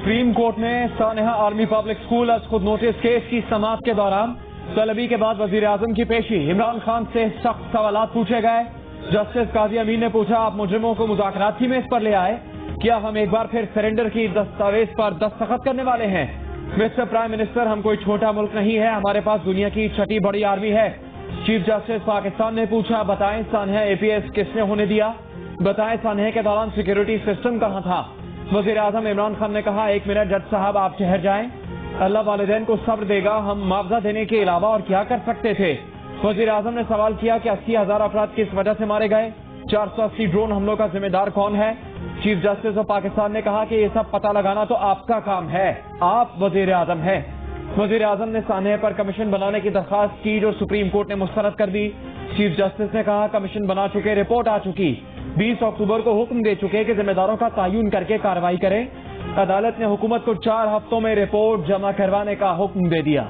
Supreme court में सानेहा army public school आज खुद नोटिस केस की समाअत के दौरान तलबी के बाद वजीर आजम की पेशी। इमरान खान से सख्त सवाल पूछे गए। जस्टिस काजी अमीन ने पूछा, आप मुजरिमों को मुज़ाकरात की मेज पर ले आए, क्या हम एक बार फिर सरेंडर की दस्तावेज पर दस्तखत करने वाले हैं? मिस्टर प्राइम मिनिस्टर, हम कोई छोटा मुल्क नहीं है, हमारे पास दुनिया की छठी बड़ी आर्मी है। चीफ जस्टिस पाकिस्तान ने पूछा, बताएं सानेहा APS किसने होने दिया? बताएं सानेहा के दौरान सिक्योरिटी सिस्टम कहाँ था? वजीर आजम इमरान खान ने कहा, 1 मिनट जज साहब आप ठहर जाएं, अल्लाह वालिदैन को सब्र देगा, हम मुआवजा देने के अलावा और क्या कर सकते थे? वजीर आजम ने सवाल किया कि 80,000 अफराद किस वजह से मारे गए? 480 ड्रोन हमलों का जिम्मेदार कौन है? चीफ जस्टिस ऑफ पाकिस्तान ने कहा कि ये सब पता लगाना तो आपका काम है, आप वजीर आजम है। वजीर आजम ने सानेहा पर कमीशन बनाने की दरखास्त की जो सुप्रीम कोर्ट ने मुस्तरद कर दी। चीफ जस्टिस ने कहा, कमीशन बना चुके, रिपोर्ट आ चुकी, 20 अक्टूबर को हुक्म दे चुके कि जिम्मेदारों का तयन करके कार्रवाई करें। अदालत ने हुकूमत को 4 हफ्तों में रिपोर्ट जमा करवाने का हुक्म दे दिया।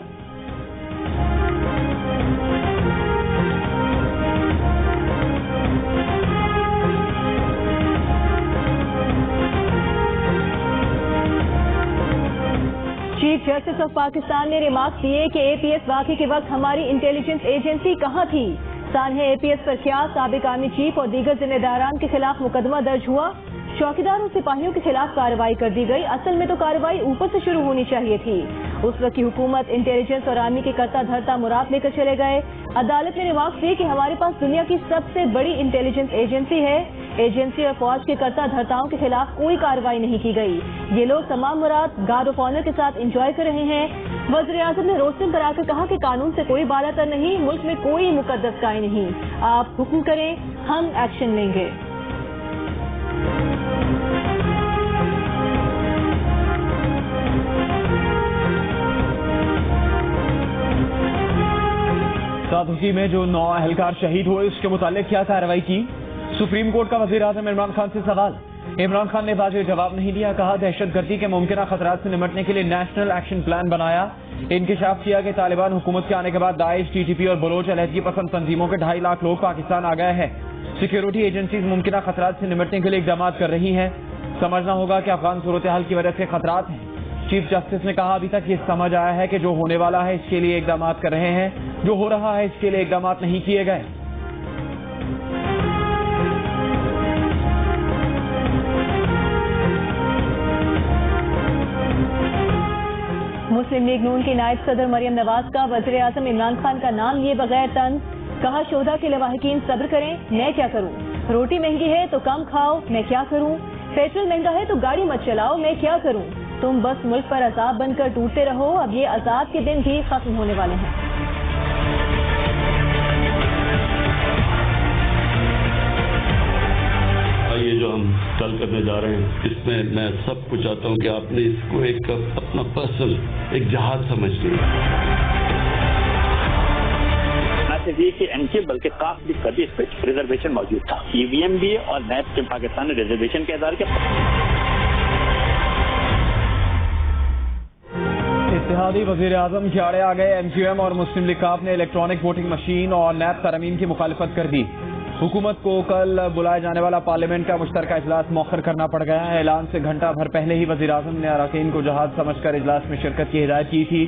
चीफ जस्टिस ऑफ पाकिस्तान ने रिमार्क दिए कि APS वाक़े के वक्त हमारी इंटेलिजेंस एजेंसी कहाँ थी? सानेहा APS पर क्या साबिक आर्मी चीफ और दीगर जिम्मेदारान के खिलाफ मुकदमा दर्ज हुआ? चौकीदार और सिपाहियों के खिलाफ कार्रवाई कर दी गई। असल में तो कार्रवाई ऊपर से शुरू होनी चाहिए थी। उस वक्त की हुकूमत इंटेलिजेंस और आर्मी के करता धरता मुराद लेकर चले गए। अदालत ने रिमार्क दिए कि हमारे पास दुनिया की सबसे बड़ी इंटेलिजेंस एजेंसी है। एजेंसी और फौज के करता धरताओं के खिलाफ कोई कार्रवाई नहीं की गई। ये लोग तमाम मुराद गार्ड ऑफ ऑनर के साथ एंजॉय कर रहे हैं। वज़ीर आज़म ने रोस्टिंग पर आकर कहा कि कानून से कोई बालातर नहीं, मुल्क में कोई मुकद्दस काय नहीं, आप हुक्म करें, हम एक्शन लेंगे। सादुकी में जो 9 अहलकार शहीद हुए उसके मुतालिक क्या कार्रवाई की? सुप्रीम कोर्ट का वजीर आजम इमरान खान से सवाल। इमरान खान ने वाज़ेह जवाब नहीं दिया। कहा, दहशतगर्दी के मुमकिन खतरात से निपटने के लिए नेशनल एक्शन प्लान बनाया। इंकिशाफ किया कि तालिबान हुकूमत के आने के बाद दाइश, TTP और बलोच अलहदगी पसंद तंजीमों के 2.5 लाख लोग पाकिस्तान आ गए हैं। सिक्योरिटी एजेंसीज मुमकिन खतरात से निपटने के लिए इकदाम कर रही हैं। समझना होगा कि अफगान सूरत हाल की वजह से खतरात हैं। चीफ जस्टिस ने कहा, अभी तक ये समझ आया है कि जो होने वाला है इसके लिए इकदाम कर रहे हैं, जो हो रहा है इसके लिए इकदाम नहीं किए गए। मुस्लिम लीग नून की नायब सदर मरियम नवाज का वज़ीर आज़म इमरान खान का नाम लिए बगैर तंज। कहा, शोधा के लवाहिकीन सब्र करें, मैं क्या करूं? रोटी महंगी है तो कम खाओ, मैं क्या करूं? पेट्रोल महंगा है तो गाड़ी मत चलाओ, मैं क्या करूं? तुम बस मुल्क पर अजाब बनकर टूटते रहो, अब ये अजाब के दिन भी खत्म होने वाले हैं। ये जो हम कल करने जा रहे हैं, इसमें मैं सबको चाहता हूं कि आपने इसको एक अपना पर्सनल एक जहाज समझ लिया। न सिर्फ ये कि एनके बल्कि काफ भी कभी इस पर रिजर्वेशन मौजूद था। EVM भी और नैब के पाकिस्तान ने रिजर्वेशन के आधार के इत्तेहादी वजीर आजम के आड़े आ गए। MQM और मुस्लिम लीग काफ ने इलेक्ट्रॉनिक वोटिंग मशीन और नैब तरमीम की मुखालिफत कर दी। हुकूमत को कल बुलाए जाने वाला पार्लियामेंट का मुश्तरका इजलास मौखर करना पड़ गया है। ऐलान से घंटा भर पहले ही वजीर आजम ने अरकान को जहाज समझकर इजलास में शिरकत की हिदायत की थी।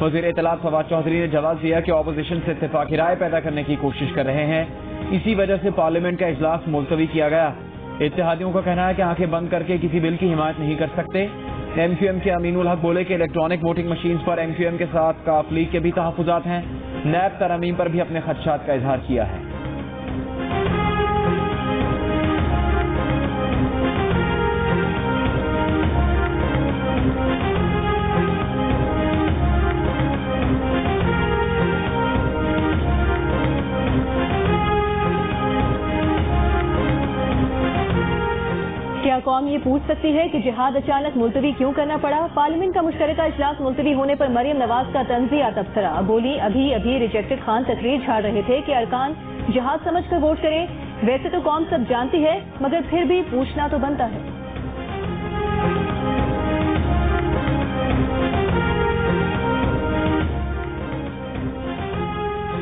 वजीर इत्तलात फवाद चौधरी ने जवाब दिया कि अपोजिशन से इत्तेफाकी राय पैदा करने की कोशिश कर रहे हैं, इसी वजह से पार्लियामेंट का इजलास मुलतवी किया गया। इत्तेहादियों का कहना है कि आंखें बंद करके किसी बिल की हिमायत नहीं कर सकते। MQM के अमीनुल हक बोले कि इलेक्ट्रॉनिक वोटिंग मशीन पर MQM के साथ काफ लीग के भी तहफ़्फ़ुज़ात हैं। नैब तरमीम पर भी अपने खदशात का इजहार किया है। क्या कौम ये पूछ सकती है कि जिहाद अचानक मुलतवी क्यों करना पड़ा? पार्लियामेंट का मुश्तरका इजलास मुलतवी होने पर मरियम नवाज का तंजिया तबसरा। बोली, अभी अभी रिजेक्टेड खान तकरीर झाड़ रहे थे कि अरकान जिहाद समझकर वोट करें। वैसे तो कौम सब जानती है, मगर फिर भी पूछना तो बनता है।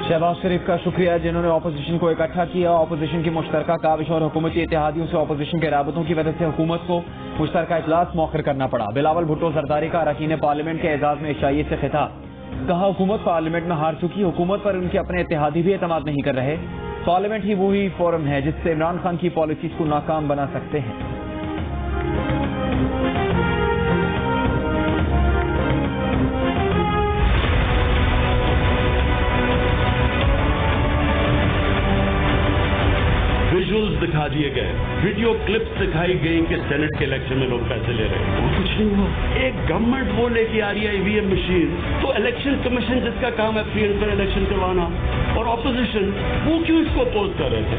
शहबाज शरीफ का शुक्रिया जिन्होंने अपोजिशन को इकट्ठा किया। अपोजिशन की मुश्तरका काविश और हुकूमती इत्तेहादियों से अपोजिशन के राबतों की वजह से हुकूमत को मुश्तरका इजलास मौखर करना पड़ा। बिलावल भुट्टो जरदारी का अरकान पार्लियामेंट के एजाज में इशाइये से खिताब, कहा हुकूमत पार्लियामेंट में हार चुकी, हुकूमत पर उनके अपने इत्तेहादी भी एतमाद नहीं कर रहे। पार्लियामेंट ही वही फोरम है जिससे इमरान खान की पॉलिसीज को नाकाम बना सकते हैं। विजुअल्स दिखा दिए गए, वीडियो क्लिप्स दिखाई गई कि सेनेट के इलेक्शन में लोग पैसे ले रहे हैं, और कुछ नहीं हुआ। एक गवर्नमेंट वो लेके आ रही है ईवीएम मशीन, तो इलेक्शन कमीशन जिसका काम है फ्री एंड फेयर इलेक्शन करवाना, और ऑपोजिशन वो क्यों इसको अपोज कर रहे थे?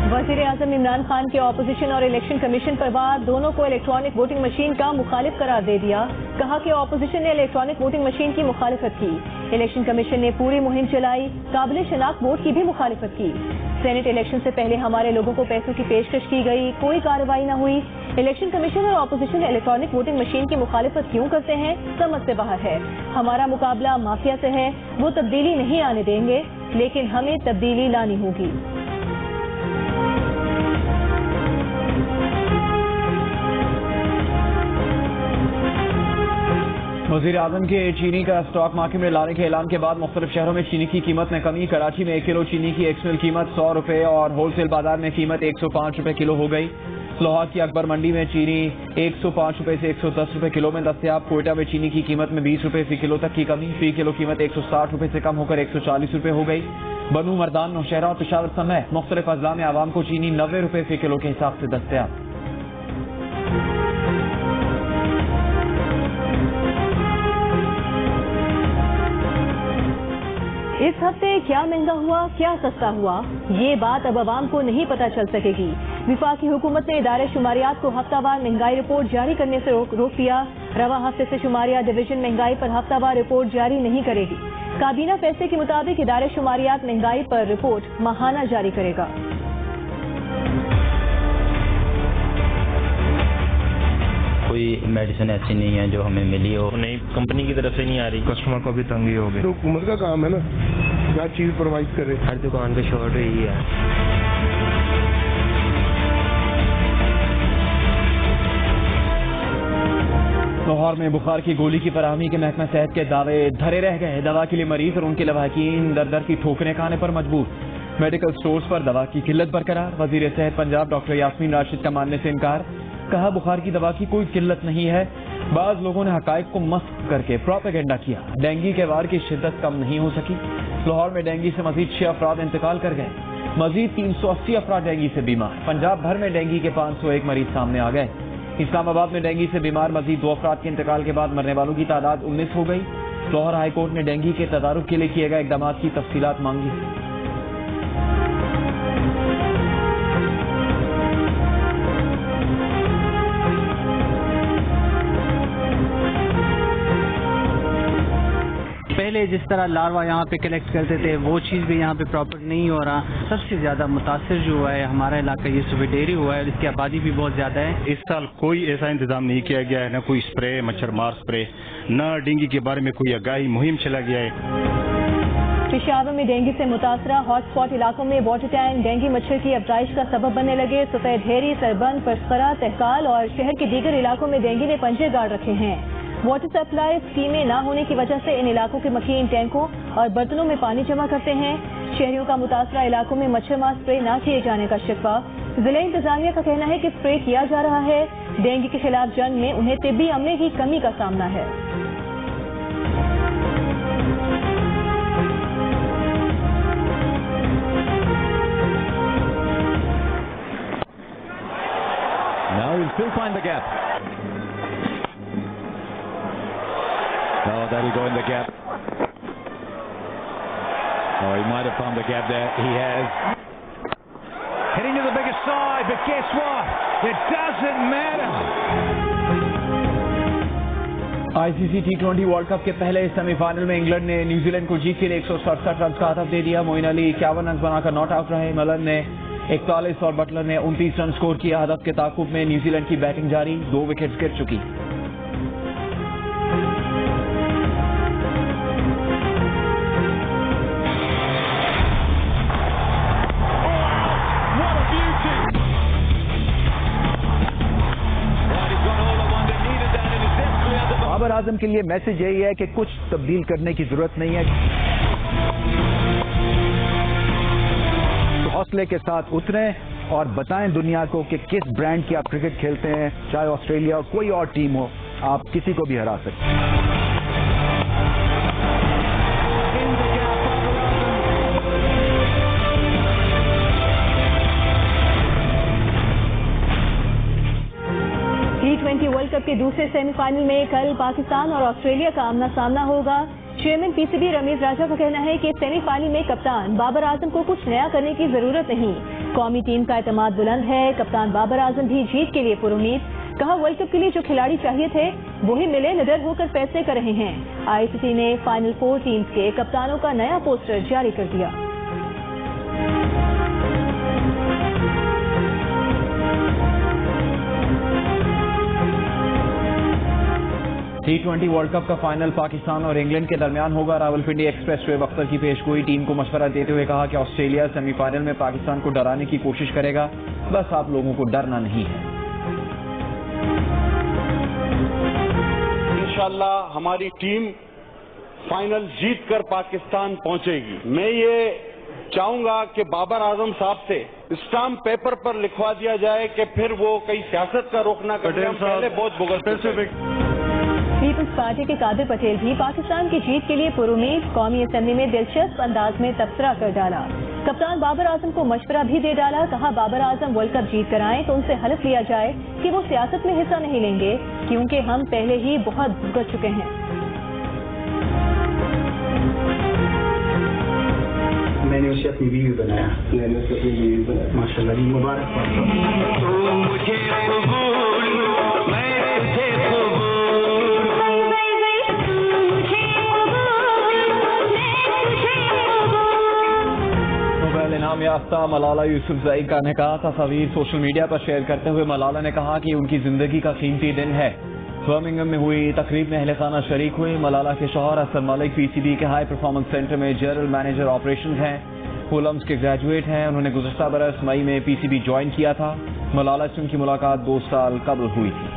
वज़ीर आज़म इमरान खान के ऑपोजिशन और इलेक्शन कमीशन पर वार, दोनों को इलेक्ट्रॉनिक वोटिंग मशीन का मुखालिफ करार दे दिया। कहा कि ऑपोजिशन ने इलेक्ट्रॉनिक वोटिंग मशीन की मुखालिफत की, इलेक्शन कमीशन ने पूरी मुहिम चलाई, काबिल शनाख्त वोट की भी मुखालिफत की। सेनेट इलेक्शन से पहले हमारे लोगों को पैसों की पेशकश की गई, कोई कार्रवाई न हुई। इलेक्शन कमीशन और ऑपोजिशन इलेक्ट्रॉनिक वोटिंग मशीन की मुखालिफत क्यों करते हैं, समझ से बाहर है। हमारा मुकाबला माफिया से है, वो तब्दीली नहीं आने देंगे, लेकिन हमें तब्दीली लानी होगी। वज़ीर आज़म के चीनी का स्टॉक मार्केट में लाने के ऐलान के बाद मुख्तलिफ शहरों में चीनी की कीमत में कमी। कराची में 1 किलो चीनी की एक्समिल कीमत 100 रुपये और होलसेल बाजार में कीमत 105 रुपये किलो हो गई। लाहौर की अकबर मंडी में चीनी 105 रुपये से 110 रुपये किलो में दस्तयाब। कोयटा में चीनी की कीमत में 20 रुपये फी किलो तक की कमी, फी किलो कीमत 160 रुपये से कम होकर 140 रुपये हो गई। बनू, मर्दान, नौशहरा और पेशावर समेत मुख्तलिफ अजला में आवाम को चीनी 90 रुपये फी किलो के हिसाब से दस्तयाब। इस हफ्ते क्या महंगा हुआ, क्या सस्ता हुआ, ये बात अब आवाम को नहीं पता चल सकेगी। विफाकी हुकूमत ने इदारे शुमारियात को हफ्तावार महंगाई रिपोर्ट जारी करने से रोक दिया। रवा हफ्ते से शुमारियात डिवीजन महंगाई पर हफ्तावार रिपोर्ट जारी नहीं करेगी। काबीना फैसले के मुताबिक इदारे शुमारियात महंगाई पर रिपोर्ट माहाना जारी करेगा। कोई मेडिसिन ऐसी नहीं है जो हमें मिली हो, नई कंपनी की तरफ से नहीं आ रही, कस्टमर को भी तंगी हो गई। तो हुकूमत का काम है ना, क्या चीज प्रोवाइड करे। हर दुकान पे शॉर्ट रही है। लाहौर में बुखार की गोली की फराहमी के महकमा सेहत के दावे धरे रह गए। दवा के लिए मरीज और उनके लवाहकीन दर दर की ठोकरें खाने पर मजबूर। मेडिकल स्टोर्स पर दवा की किल्लत बरकरार। वजीर सेहत पंजाब डॉक्टर यास्मीन राशिद का मानने से इनकार। कहा बुखार की दवा की कोई किल्लत नहीं है, बाज लोगों ने हकायक को मस्क करके प्रोपेगेंडा किया। डेंगू के वार की शिद्दत कम नहीं हो सकी। लाहौर में डेंगू से मजीद 6 अफराद इंतकाल कर गए। मजीद 380 अफराद डेंगू से बीमार। पंजाब भर में डेंगू के 501 मरीज सामने आ गए। इस्लामाबाद में डेंगू से बीमार मजीद 2 अफराद के इंतकाल के बाद मरने वालों की तादाद 19 हो गई। लाहौर हाई कोर्ट ने डेंगू के तदारुक के लिए किए गए इकदाम की तफसीलात मांगी। पहले जिस तरह लार्वा यहाँ पे कलेक्ट करते थे वो चीज़ भी यहाँ पे प्रॉपर नहीं हो रहा। सबसे ज़्यादा मुतासर जो हुआ है हमारा इलाका ये सुबह डेरी हुआ है, इसकी आबादी भी बहुत ज़्यादा है। इस साल कोई ऐसा इंतजाम नहीं किया गया है, न कोई स्प्रे, मच्छर मार स्प्रे, न डेंगू के बारे में कोई आगाही मुहिम चला गया है। पेशावर में डेंगू से मुतासरा हॉटस्पॉट इलाकों में वाटर टैंक डेंगू मच्छर की अफजाइश का सबब बनने लगे। सफेद ढेरी, सरबंद, पसखरा, तहकाल और शहर के दीगर इलाकों में डेंगू ने पंजे गाड़ रखे हैं। वाटर सप्लाई स्कीमें न होने की वजह से इन इलाकों के मकीन टैंकों और बर्तनों में पानी जमा करते हैं। शहरियों का मुतासरा इलाकों में मच्छर मार स्प्रे न किए जाने का शिकवा। जिला इंतजामिया का कहना है कि स्प्रे किया जा रहा है। डेंगू के खिलाफ जंग में उन्हें तिब्बी अमले की कमी का सामना है। Now he'll still find the gap. No, that'll go in the gap. Oh, he might have found the gap there. He has. Heading to the bigger side, but guess what? It doesn't matter. ICC T20 world cup के पहले semifinal में England ने New Zealand को जीत के लिए 167 run का हदफ दे दिया। Moin Ali 51 run बनाकर नॉट आउट रहे। मलन ने 41 और बटलर ने 29 रन स्कोर किया। हदफ के ताकुब में न्यूजीलैंड की बैटिंग जारी, 2 विकेट्स गिर चुकी। بابر اعظم کے لیے میسج یہی ہے کہ کچھ تبدیل کرنے کی ضرورت نہیں ہے. حوصلے کے ساتھ اتریں اور بتائیں دنیا کو کہ کس برانڈ کی آپ کرکٹ کھیلتے ہیں. چاہے آسٹریلیا اور کوئی اور ٹیم ہو, آپ کسی کو بھی ہرا سکتے ہیں. T20 ورلڈ کپ کے دوسرے سیمی فائنل میں کل پاکستان اور آسٹریلیا کا آمنا سامنا ہوگا. Chairman P C B Ramiz Raja کا کہنا ہے کہ سیمی فائنل میں کپتان بابر اعظم کو کچھ نیا کرنے کی ضرورت نہیں. قومی ٹیم کا اعتماد بلند ہے. کپتان بابر اعظم بھی جیت کے لیے پرامید. کہا ورلڈ کپ کے لیے جو کھلاڑی چاہیے تھے وہی ملے, نڈر ہو کر فیصلے کر رہے ہیں. آئی سی سی نے فائنل 4 ٹیمز کے کپتانوں کا نیا پوسٹر جاری کر دیا. T20 ورلڈ کپ کا فائنل پاکستان اور انگلینڈ کے درمیان ہوگا. راولپنڈی ایکسپریس شعیب اختر کی پیش گوئی. ٹیم کو مشورہ دیتے ہوئے کہا کہ آسٹریلیا سیمی فائنل میں پاکستان کو ڈرانے کی کوشش کرے گا, بس آپ لوگوں کو ڈرنا نہیں ہے. انشاءاللہ ہماری ٹیم فائنل جیت کر پاکستان پہنچے گی. میں یہ چاہوں گا کہ بابر اعظم صاحب سے اسٹامپ پیپر پر لکھوا دیا جائے کہ پھر وہ کئی سیاست کا رخ نہ کریں. پہلے بہت بغض. پیپلز پارٹی کے قادر پٹیل بھی پاکستان کی جیت کے لیے پرامید. قومی اسمبلی میں دلچسپ انداز میں تبصرہ کر ڈالا. کپتان بابر اعظم کو مشورہ بھی دے ڈالا. کہا بابر اعظم ورلڈ کپ جیت کر آئیں تو ان سے حلف لیا جائے کہ وہ سیاست میں حصہ نہیں لیں گے, کیونکہ ہم پہلے ہی بہت بھگت چکے ہیں. میں نے اسے اپنی بیوی بنایا. ماشاء اللہ جی, مبارک. انعام یافتہ ملالہ یوسفزئی کا نکاح تصاویر سوشل میڈیا پر شیئر کرتے ہوئے ملالہ نے کہا کہ ان کی زندگی کا قیمتی دن ہے. برمنگھم میں ہوئی تقریب میں اہل خانہ شریک ہوئے. ملالہ کے شوہر حسن ملک پی سی بی کے ہائی پرفارمنس سینٹر میں جنرل مینیجر آپریشنز ہیں. کولمز کے گریجویٹ ہیں. انہوں نے گزشتہ برس مئی میں پی سی بی جوائن کیا تھا. ملالہ سے ان کی ملاقات 2 سال قبل ہوئی تھی.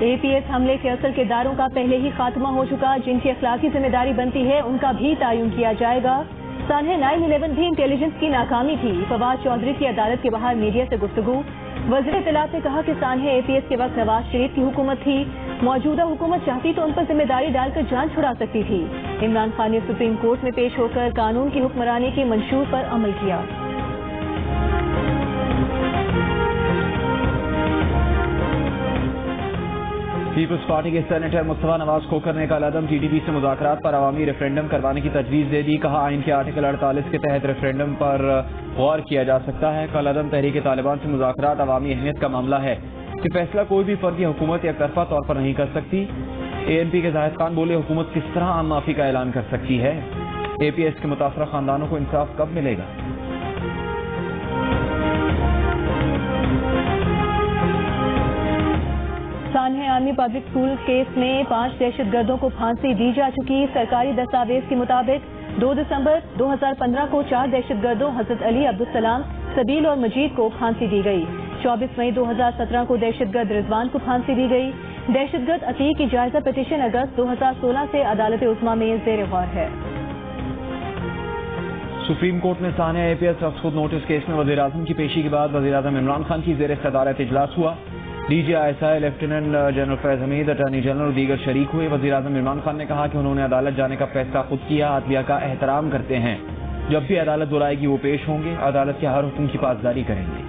اے پی ایس حملے کے اصل کرداروں کا پہلے ہی خاتمہ ہو چکا. جن کی اخلاقی ذمہ داری بنتی ہے ان کا بھی تعین کیا جائے گا. سانحہ 9/11 بھی انٹیلیجنس کی ناکامی تھی. فواد چودھری کی عدالت کے باہر میڈیا سے گفتگو. وزیر اطلاعات نے کہا کہ سانحہ اے پی ایس کے وقت نواز شریف کی حکومت تھی. موجودہ حکومت چاہتی تو ان پر ذمہ داری ڈال کر جان چھڑا سکتی تھی. عمران خان نے سپریم کورٹ میں پیش ہو کر قانون کی حکمرانی کے منشور پر عمل کیا. پیپلز پارٹی کے سینیٹر مصطفیٰ نواز کھوکھر نے کل عدم ٹی ٹی پی سے مذاکرات پر عوامی ریفرینڈم کروانے کی تجویز دے دی. کہا آئین کے آرٹیکل 48 کے تحت ریفرینڈم پر غور کیا جا سکتا ہے. کل عدم تحریک طالبان سے مذاکرات عوامی اہمیت کا معاملہ ہے کہ فیصلہ کوئی بھی فرد یا حکومت یک طرفہ طور پر نہیں کر سکتی. اے این پی کے زاہد خان بولے حکومت کس طرح عام معافی کا اعلان کر سکتی ہے. اے پی ایس کے متاثرہ خاندانوں کو انصاف کب ملے گا. سانحہ آرمی پبلک اسکول کیس میں 5 دہشت گردوں کو پھانسی دی جا چکی. سرکاری دستاویز کے مطابق 2 دسمبر 2015 کو 4 دہشت گردوں حضرت علی، عبدالسلام، سبیل اور مجید کو پھانسی دی گئی. 24 مئی 2017 کو دہشت گرد رضوان کو پھانسی دی گئی. دہشت گرد عتیق کی جائزہ پٹیشن اگست 2016 سے عدالت عظمیٰ میں زیر غور ہے. سپریم کورٹ میں سانحہ اے پی ایس رفض خود نوٹس کیس میں وزیر اعظم کی پیشی کے بعد وزیر اعظم عمران خان کی زیر صدارت اجلاس ہوا. D G I S I lieutenant general Faiz Hameed, attorney general اور دیگر شریک ہوئے. وزیر اعظم عمران خان نے کہا کہ انہوں نے عدالت جانے کا فیصلہ خود کیا، عدلیہ کا احترام کرتے ہیں. جب بھی عدالت بلائے گی وہ پیش ہوں گے، عدالت کے ہر حکم کی پاسداری کریں گے.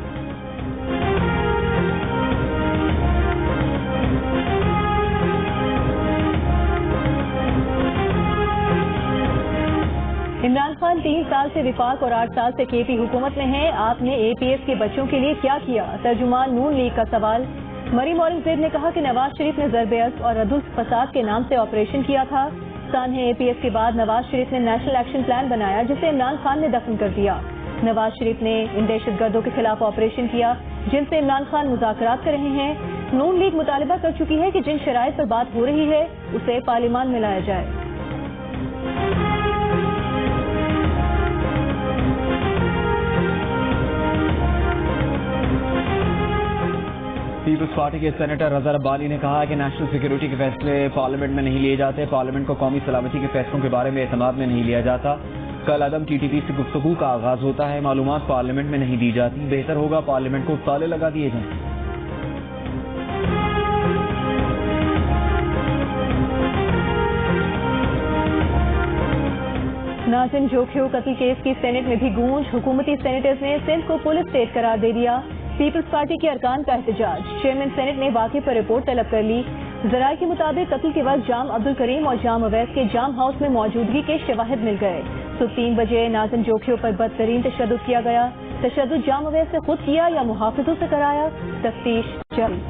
عمران خان 3 साल से विफाक और 8 साल से केपी हुकूमत में हैं। आपने APS के बच्चों के लिए क्या किया? तर्जुमान नून लीग का सवाल। मरीम औरंगजेब ने कहा कि नवाज शरीफ ने ज़रब-ए-अज़्म और रद्दुल फसाद के नाम से ऑपरेशन किया था। सानहे APS के बाद नवाज शरीफ ने नेशनल एक्शन प्लान बनाया जिसे इमरान खान ने दफन कर दिया। नवाज शरीफ ने इन दहशतगर्दों के खिलाफ ऑपरेशन किया जिनसे इमरान खान मुज़ाकरात कर रहे हैं। नून लीग मुतालबा कर चुकी है कि जिन शराइत पर बात हो रही है उसे पार्लियामान में लाया जाए। पीपल्स पार्टी के सेनेटर रज़ा रब्बानी ने कहा कि नेशनल सिक्योरिटी के फैसले पार्लियामेंट में नहीं लिए जाते, पार्लियामेंट को कौमी सलामती के फैसलों के बारे में एतमाद में नहीं लिया जाता। कल अदम TTP से गुफ्तगू का आगाज होता है, मालूमात पार्लियामेंट में नहीं दी जाती, बेहतर होगा पार्लियामेंट को ताले लगा दिए जाएं। नाज़िम जोखियो कत्ल केस की सेनेट में भी गूंज। हुकूमती सेनेटर्स ने सिंध को पुलिस स्टेट करार दे दिया। पीपल्स पार्टी के अरकान का एहतजाज। चेयरमैन सेनेट ने वाक़े पर रिपोर्ट तलब कर ली। ज़राए के मुताबिक कत्ल के वक्त जाम अब्दुल करीम और जाम अवैस के जाम हाउस में मौजूदगी के शवाहिद मिल गए। सुबह 3 बजे नाज़िम जोखियो पर बदतरीन तशद्दुद किया गया। तशद्दुद जाम अवैस से खुद किया या मुहाफिजों से कराया, तफ्तीश जारी।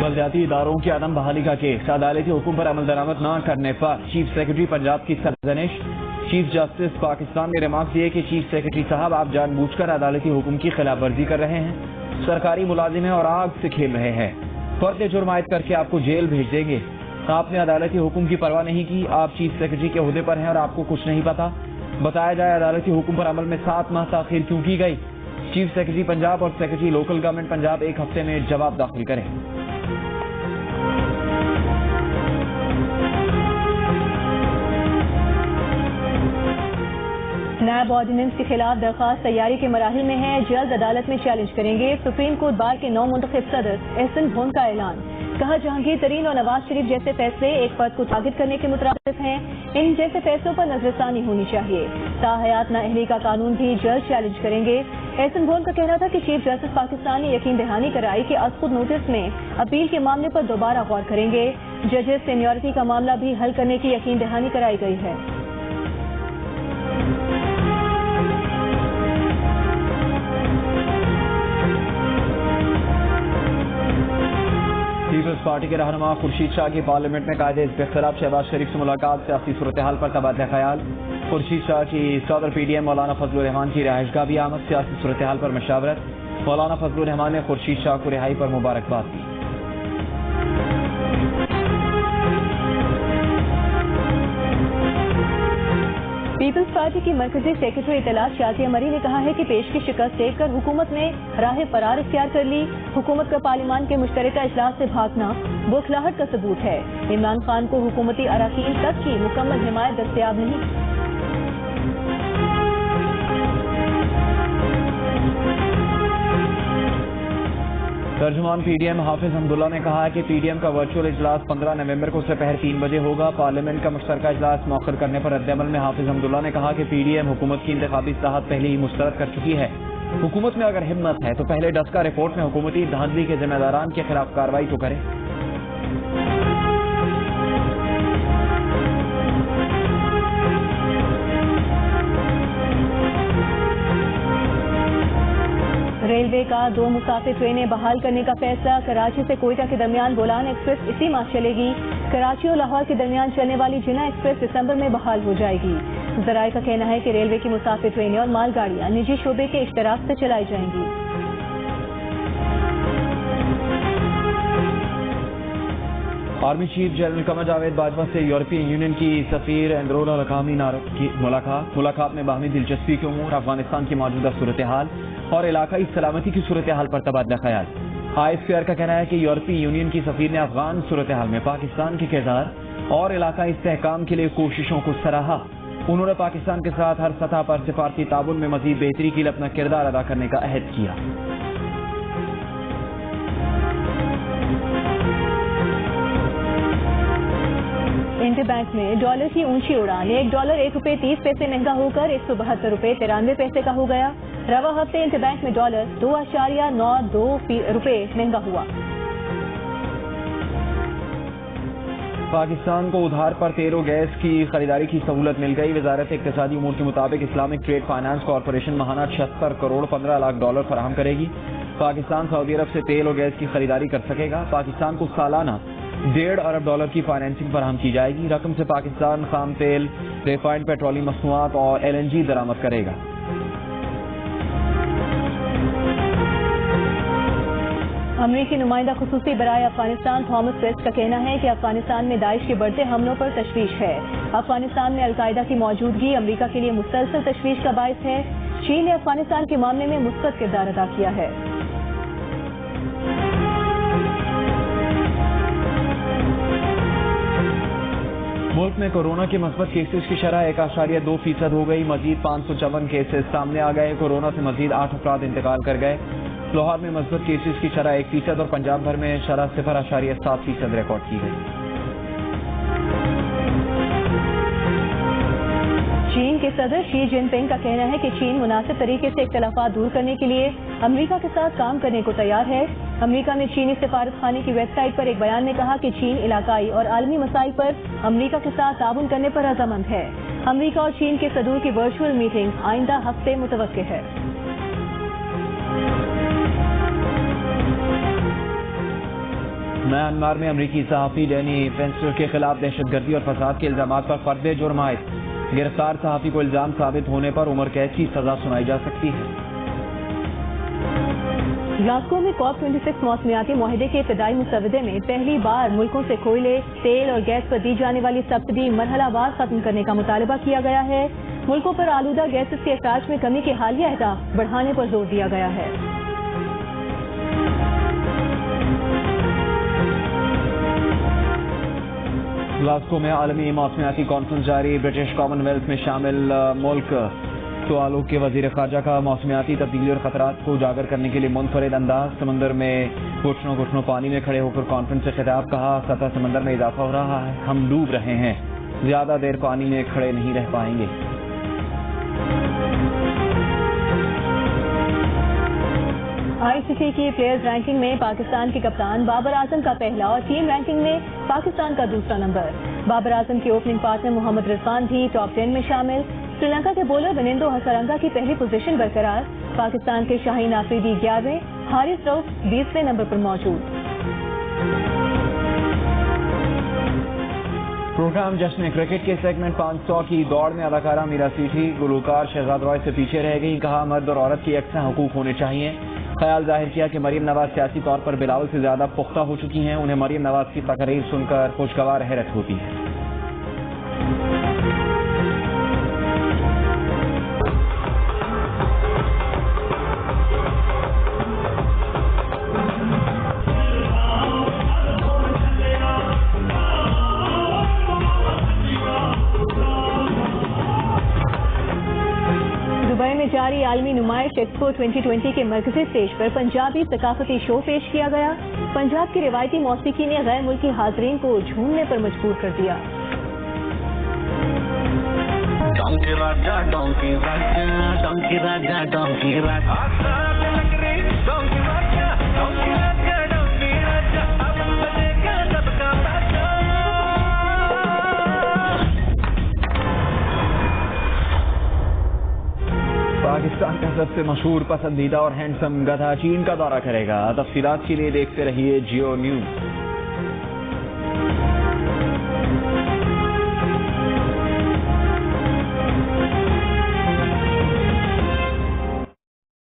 बलदियाती इदारों की अदम बहाली का केस। अदालती हुक्म पर अमल दरामद न करने पर चीफ सेक्रेटरी पंजाब की सरजनिश। चीफ जस्टिस पाकिस्तान ने रिमार्क दिए कि चीफ सेक्रेटरी साहब आप जानबूझकर अदालती हुक्म की खिलाफ वर्जी कर रहे हैं, सरकारी मुलाजिम हैं और आग से खेल रहे हैं, फर्द जुर्म आयद करके आपको जेल भेज देंगे। आपने अदालती हुक्म की परवाह नहीं की, आप चीफ सेक्रेटरी के ओहदे पर हैं और आपको कुछ नहीं पता। बताया जाए अदालती हुक्म पर अमल में 7 माह ताखीर क्यों की गई? चीफ सेक्रेटरी पंजाब और सेक्रेटरी लोकल गवर्नमेंट पंजाब 1 हफ्ते में जवाब दाखिल करें। नायब ऑर्डिनेंस के खिलाफ दरखास्त तैयारी के मराहिल में है, जल्द अदालत में चैलेंज करेंगे। सुप्रीम कोर्ट बार के 9 मुंतखब सदर एहसन भोन का ऐलान। कहा जहांगीर तरीन और नवाज शरीफ जैसे फैसले एक फर्द को टारगेट करने के मुतरादिफ हैं, इन जैसे फैसलों पर नजरसानी होनी चाहिए। ताहयात नाअहली का कानून भी जल्द चैलेंज करेंगे। एहसन भोन का कहना था कि चीफ जस्टिस पाकिस्तान ने यकीन दहानी कराई कि अज खुद नोटिस में अपील के मामले पर दोबारा गौर करेंगे। जजेस सीनियरिटी का मामला भी हल करने की यकीन दहानी कराई गई है। पीपल्स पार्टी के रहनुमा खुर्शीद शाह की पार्लियामेंट में कायदे इख्तिलाफ शहबाज शरीफ से मुलाकात, सियासी सूरत हाल पर तबादला ख्याल। खुर्शीद शाह की सदर PDM मौलाना फजलुर रहमान की रिहाइशगाह भी आमद, सियासी सूरत हाल पर मशावरत। मौलाना फजलुर रहमान ने खुर्शीद शाह को रिहाई पर मुबारकबाद दी। पीपल्स पार्टी की मरकजी सेक्रेटरी इतलात शातिया मरी ने कहा है कि पेश की शिकस्त देखकर हुकूमत ने राह फरार इख्तियार कर ली। हुकूमत का पार्लियामान के मुश्तरका इजलास से भागना बौखलाहट का सबूत है। इमरान खान को हुकूमती अराकीन तक की मुकम्मल हिमायत दस्तयाब नहीं। तर्जुमान PDM हाफिज हमदुल्ला ने कहा है कि PDM का वर्चुअल इजलास 15 नवंबर को दोपहर 3 बजे होगा। पार्लियामेंट का मुश्तरका इजलास मौखर करने पर रद्दअमल में हाफिज हमदुल्ला ने कहा कि PDM हुकूमत की इंतखाबी इस्लाहात पहले ही मुस्तरद कर चुकी है। हुकूमत में अगर हिम्मत है तो पहले डस्का रिपोर्ट में हुकूमती धांधली के जिम्मेदारान के खिलाफ कार्रवाई तो करे। रेलवे का 2 मुसाफिर ट्रेनें बहाल करने का फैसला। कराची से कोयटा के दरमियान बोलान एक्सप्रेस इसी माह चलेगी। कराची और लाहौर के दरमियान चलने वाली जिना एक्सप्रेस दिसंबर में बहाल हो जाएगी। जराये का कहना है कि रेलवे की मुसाफिर ट्रेनें और मालगाड़ियां निजी शोबे के इश्तराक से चलाई जाएंगी। Army chief general Qamar Javed Bajwa से यूरोपियन यूनियन की सफीर एंड्रोला रकामी की मुलाकात में बाहमी दिलचस्पी के उमूर, अफगानिस्तान की मौजूदा सूरत हाल और इलाकाई सलामती की सूरत हाल पर तबादला ख्याल। ISPR का कहना है कि यूरोपीय यूनियन की सफीर ने अफगान सूरत हाल में पाकिस्तान के किरदार और इलाकाई इस्तेहकाम के लिए कोशिशों को सराहा। उन्होंने पाकिस्तान के साथ हर सतह पर सिफारती ताउन में मजीद बेहतरी के लिए अपना किरदार अदा करने का अहद किया। इंटरबैंक में डॉलर की ऊंची उड़ान। $1 1 रुपये 30 पैसे महंगा होकर 172 रुपये 93 पैसे का हो गया। रवा हफ्ते इंटरबैंक में डॉलर 2.92 रुपए महंगा हुआ। पाकिस्तान को उधार पर तेल और गैस की खरीदारी की सहूलत मिल गई। वजारत इक्तिसादी उमूर के मुताबिक इस्लामिक ट्रेड फाइनेंस कॉरपोरेशन माहाना 76 करोड़ 15 लाख डॉलर फराहम करेगी। पाकिस्तान सऊदी अरब से तेल और गैस की खरीदारी कर सकेगा। पाकिस्तान को सालाना $1.5 अरब की फाइनेंसिंग फराहम की जाएगी। रकम से पाकिस्तान खाम तेल, रिफाइंड पेट्रोलियम मसनूआत और LNG दरामद करेगा। अमरीकी नुमाइंदा खुसूसी बराए अफगानिस्तान थॉमस वेस्ट का कहना है कि अफगानिस्तान में दाइश के बढ़ते हमलों पर तशवीश है। अफगानिस्तान में अलकायदा की मौजूदगी अमरीका के लिए मुसलसल तशवीश का बायस है। चीन ने अफगानिस्तान के मामले में मुस्बत किरदार अदा किया है। मुल्क में कोरोना के मस्बत केसेस की शरह 1.2% हो गई। मजीद 554 केसेस सामने आ गए। कोरोना से मजीद 8 अफराद इंतकाल कर गए। लाहौर में मस्बत केसेस की शरह 1% और पंजाब भर में शरह 0.7% रिकॉर्ड की गई। चीन के सदर शी जिनपिंग का कहना है कि चीन मुनासिब तरीके से इख्तलाफात दूर करने के लिए अमरीका के साथ काम करने को तैयार है। अमरीका ने चीनी सिफारत खाने की वेबसाइट पर एक बयान में कहा कि चीन इलाकाई और आलमी मसाइल पर अमरीका के साथ ताउन करने पर रजामंद है। अमरीका और चीन के सदूर की वर्चुअल मीटिंग आइंदा हफ्ते मुतवक्के है। म्यांमार में अमरीकी सहाफ़ी डैनी फेंस्टर के खिलाफ दहशतगर्दी और फसाद के इल्जामात पर फर्द जुर्म आयद। गिरफ्तार सहाफ़ी को इल्जाम साबित होने पर उम्र कैद की सजा सुनाई जा सकती है। ग्लासगो में COP26 मौसमियाती मुआहदे के इब्तिदाई मुसवदे में पहली बार मुल्कों से कोयले, तेल और गैस पर दी जाने वाली सब्सिडी मरहलावार खत्म करने का मुतालबा किया गया है। मुल्कों पर आलूदा गैसेस के अखराज में कमी के हालिया अहदाफ बढ़ाने पर जोर दिया गया है। ग्लासगो में आलमी मौसमियाती कॉन्फ्रेंस जारी। ब्रिटिश कॉमनवेल्थ में शामिल मुल्क सवालों के वजीर खारजा का मौसमियाती तब्दीली और खतरात को उजागर करने के लिए मुनफरिद अंदाज। समंदर में घुटनों घुटनों पानी में खड़े होकर कॉन्फ्रेंस से खिताब। कहा, सतह समंदर में इजाफा हो रहा है, हम डूब रहे हैं, ज्यादा देर पानी में खड़े नहीं रह पाएंगे। ICC की प्लेयर्स रैंकिंग में पाकिस्तान के कप्तान बाबर आजम का पहला और टीम रैंकिंग में पाकिस्तान का दूसरा नंबर। बाबर आजम के ओपनिंग पार्टनर मोहम्मद रिजवान भी टॉप 10 में शामिल। श्रीलंका के बॉलर विनेंदो हसरंगा की पहली पोजीशन बरकरार। पाकिस्तान के शाहीन आफरीदी 11वें, हारिस रऊफ 20वें नंबर पर मौजूद। प्रोग्राम जश्न क्रिकेट के सेगमेंट 500 की दौड़ में अदाकारा मीरा सीठी गुलकार शहजाद रॉय से पीछे रह गई। कहा, मर्द और औरत के यकसा हुकूक होने चाहिए। ख्याल जाहिर किया कि मरियम नवाज सियासी तौर पर बिलावल से ज्यादा पुख्ता हो चुकी हैं। उन्हें मरियम नवाज की तकरीर सुनकर खुशगवार हैरत होती है। जारी आलमी नुमाइश एक्सपो 2020 के मरकजी स्टेज पर पंजाबी सकाफती शो पेश किया गया। पंजाब की रिवायती मौसीकी ने गैर मुल्की हाजरीन को झूमने पर मजबूर कर दिया। डोंकी राजा डोंकी राजा डोंकी राजा डोंकी राजा डोंकी राजा डोंकी राजा डोंकी राजा अब बजेगा सबका बाजा। पाकिस्तान का सबसे मशहूर, पसंदीदा और हैंडसम गधा चीन का दौरा करेगा। तफसीलात के लिए देखते रहिए जियो न्यूज।